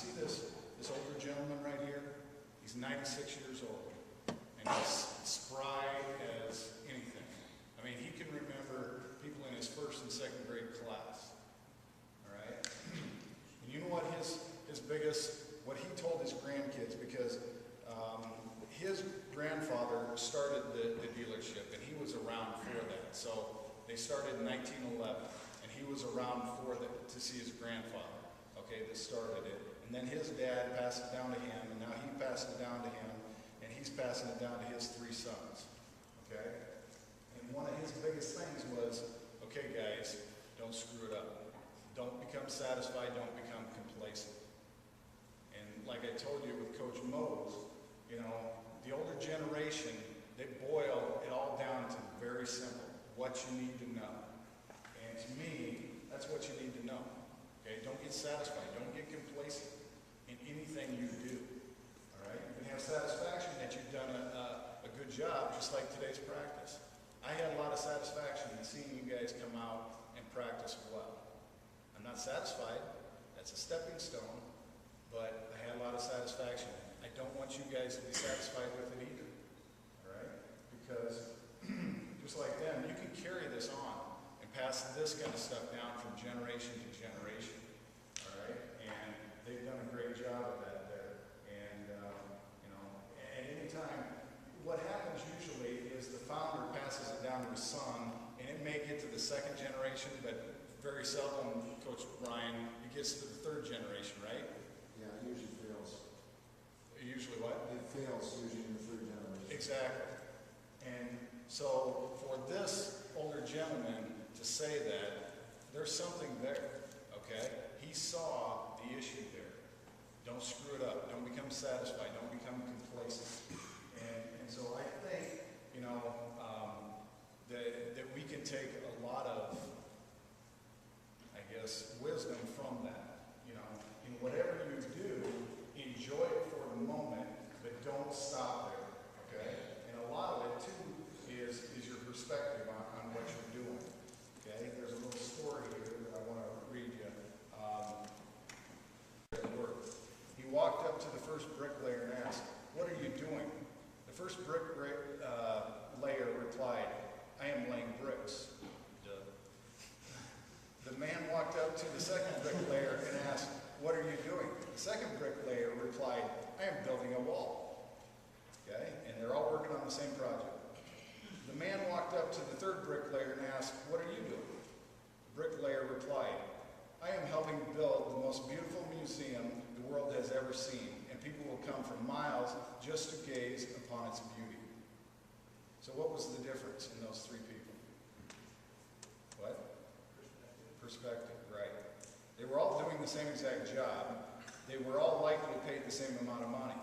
see this older gentleman right here? He's 96 years old, and he's spry as anything. I mean, he can remember people in his first and second grade class. All right? And you know what what he told his grandkids, because his grandfather started the dealership, and he was around for that. So they started in 1911, and he was around to see his grandfather, okay, that started it. And then his dad passed it down to him, and now he passed it down to him, and he's passing it down to his 3 sons, okay? And one of his biggest things was, okay, guys, don't screw it up. Don't become satisfied, don't become complacent. And like I told you with Coach Mose, you know, the older generation, they boil it all down to very simple, what you need to know. And to me, that's what you need to know. Okay, don't get satisfied, don't get complacent in anything you do. All right, you can have satisfaction that you've done a good job, just like today's practice. I had a lot of satisfaction in seeing you guys come out and practice well. I'm not satisfied, that's a stepping stone, but I had a lot of satisfaction. I don't want you guys to be satisfied with it either. All right, because just like them, you can carry this on and pass this kind of stuff down from generation to generation. All right, and they've done a great job of that there. And you know, at any time, what happens usually is the founder passes it down to his son, and it may get to the 2nd generation, but very seldom, Coach Brian, it gets to the 3rd generation, right? Yeah, it usually fails. Usually what? It fails usually in the 3rd generation. Exactly. And so for this older gentleman to say that, there's something there, okay? He saw the issue there. Don't screw it up. Don't become satisfied. Don't become complacent. And so I think, you know, that we can take a lot of, I guess, wisdom from that. You know, in whatever you do, enjoy it for the moment, but don't stop there, okay? And a lot of it, too, is your perspective on what you're doing, okay? There's a little story here that I want to read you. He walked up to the first bricklayer and asked, "What are you doing?" The first layer replied, "I am laying bricks." The man walked up to the second bricklayer and asked, "What are you doing?" The second bricklayer replied, "I am building a wall." Okay? And they're all working on the same project. The man walked up to the third bricklayer and asked, "What are you doing?" The bricklayer replied, "I am helping build the most beautiful museum the world has ever seen, and people will come from miles just to gaze upon its beauty." So what was the difference in those 3 people? What? Perspective, right. They were all doing the same exact job. They were all likely paid the same amount of money.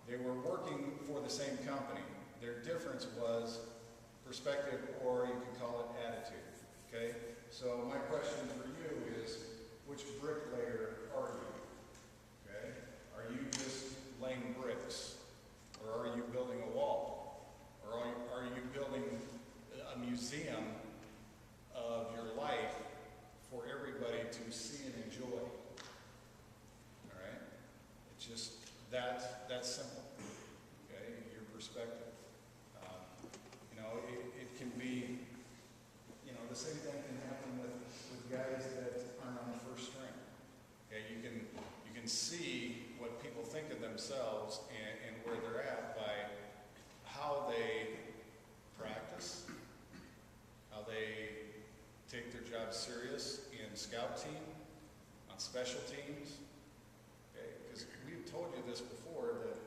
They were working for the same company. Their difference was perspective, or you could call it attitude. Okay? So my question for you is, which bricklayer are you? Okay? Are you just laying bricks? Or are you building a wall? Or are you building a museum of your life for everybody to see and enjoy? All right? It's just that simple. Okay? Your perspective. You know, it can be, you know, the same thing can happen with guys that aren't on the first string. Okay? You can see what people think of themselves and where they're at by how they practice, how they take their job serious in scout team, on special teams. Okay? Because we've told you this before, that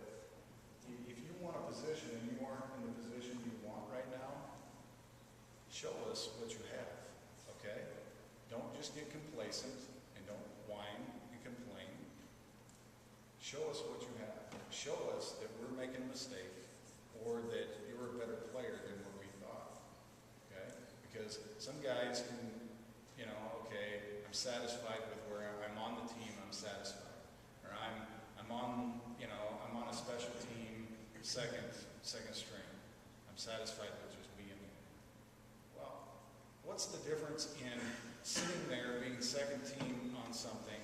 if you want a position and you aren't in the position you want right now, show us what you have. Okay? Don't just get complacent and don't whine and complain. Show us what you have. Show us that we're making a mistake, or that you're a better player than what we thought. Okay? Because some guys can, you know, okay, I'm satisfied with where I'm on the team, I'm satisfied. Or I'm on, you know, I'm on a special team, second string. I'm satisfied with just being there. Well, what's the difference in sitting there being second team on something?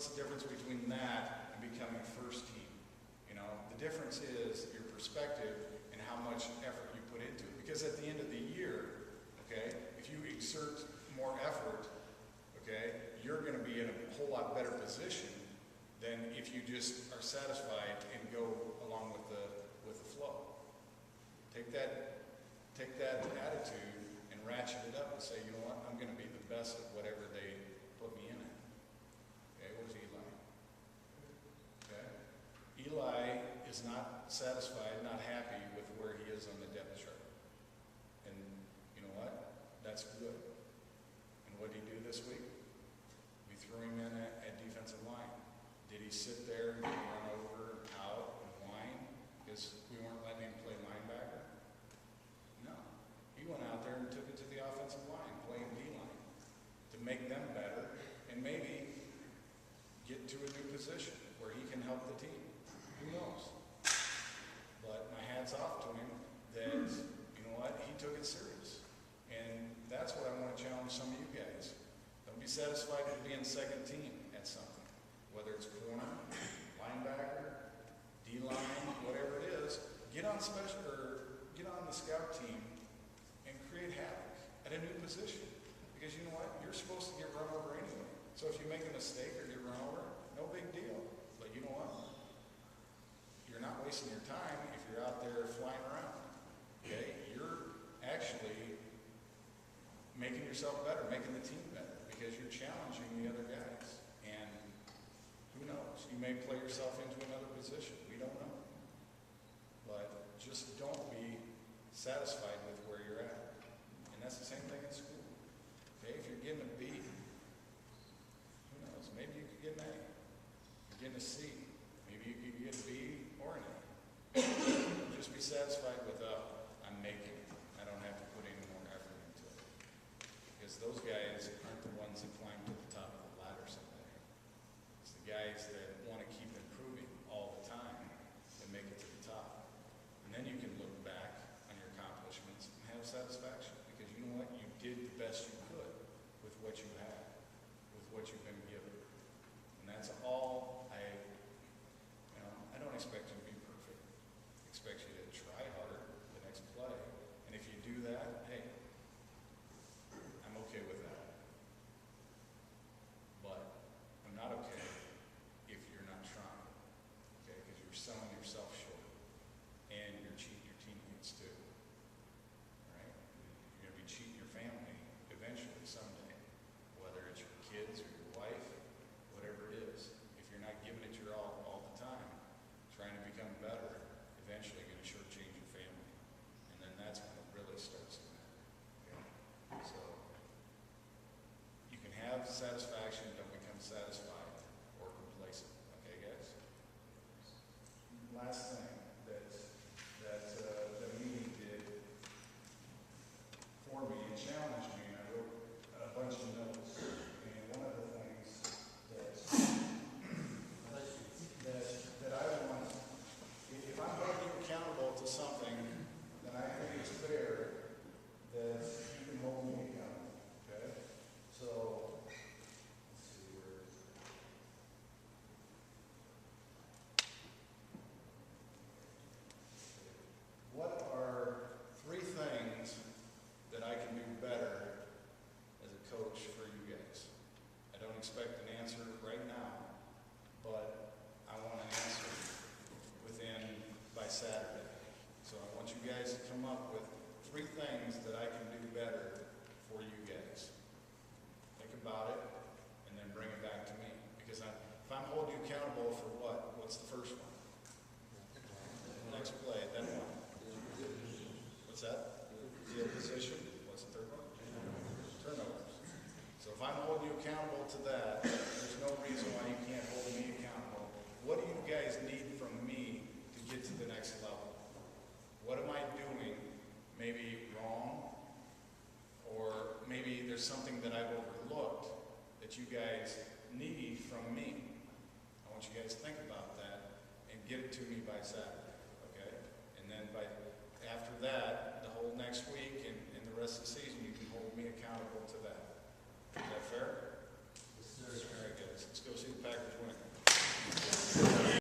What's the difference between that and becoming first team? You know, the difference is your perspective and how much effort you put into it. Because at the end of the year, okay, if you exert more effort, okay, you're going to be in a whole lot better position than if you just are satisfied and go along with the flow. Take that attitude and ratchet it up and say, you know what, I'm going to be the best at whatever they put me in at. Okay, where's Eli? Okay, Eli is not satisfied, not happy with where he is on the depth chart. And you know what? That's good. And what did he do this week? We threw him in at defensive line. Did he sit there and run over, out, and whine because we weren't letting him play linebacker? No. He went out there and took it to the offensive line, playing D-line, to make them better and maybe get to a new position where he can help the team. Who knows? But my hat's off to him that, you know what, he took it serious. And that's what I want to challenge some of you guys. Don't be satisfied with being second team at something. Whether it's corner, linebacker, D-line, whatever it is, get on the scout team and create havoc at a new position. Because you know what? You're supposed to get run over anyway. So if you make a mistake or get run over, no big deal. But you know what? You're not wasting your time if you're out there flying around. Okay? You're actually making yourself better, making the team better, because you're challenging the other guys. And who knows? You may play yourself into another position. We don't know. But just don't be satisfied with where you're at. And that's the same thing in school. Okay? If you're getting a B, who knows? Maybe you could get an A. You're getting a C. Maybe you could get a B or an A. Just be satisfied with, I'm making it. I don't have to put any more effort into it. Because those guys aren't the ones that climb to the top of the ladder someday. It's the guys that want to keep improving all the time and make it to the top. And then you can look back on your accomplishments and have satisfaction. Because you know what? You did the best you could with what you had, with what you've been given. And that's all I don't expect you to be perfect. I expect you to try harder the next play. And if you do that, hey, I'm okay with that. But I'm not okay if you're not trying. Okay? Because you're selling yourself short. And you're cheating your teammates too. Right? You're going to be cheating your family eventually someday. Whether it's your kids or your wife, whatever it is. If you're not giving it your all the time, trying to become better, eventually you're going to shortchange your family. And then that's when it really starts to matter. Okay? So, you can have satisfaction, don't become satisfied or complacent. Okay, guys? Last thing that the meeting did for me and challenged me, and I wrote a bunch of notes. And one of the things that I want, if I'm holding you accountable to something, then I think it's fair that you can hold me accountable. Okay? So, let's see where. What are 3 things that I can do better as a coach for you guys? I don't expect an answer right now, but I want an answer by Saturday. So I want you guys to come up with 3 things that I can do better for you guys. Think about it and then bring it back to me. Because if I'm holding you accountable for what? What's the first one? Next play, then what? What's that? Field position. What's the third one? Turnovers. So if I'm holding you accountable to that, there's no reason why you can't hold me accountable. What do you guys need from me to get to the next level? What am I doing maybe wrong? Or maybe there's something that I've overlooked that you guys need from me. I want you guys to think about that and get it to me by Saturday, okay? And then after that, the whole next week and the rest of the season, you can hold me accountable to that. Is that fair?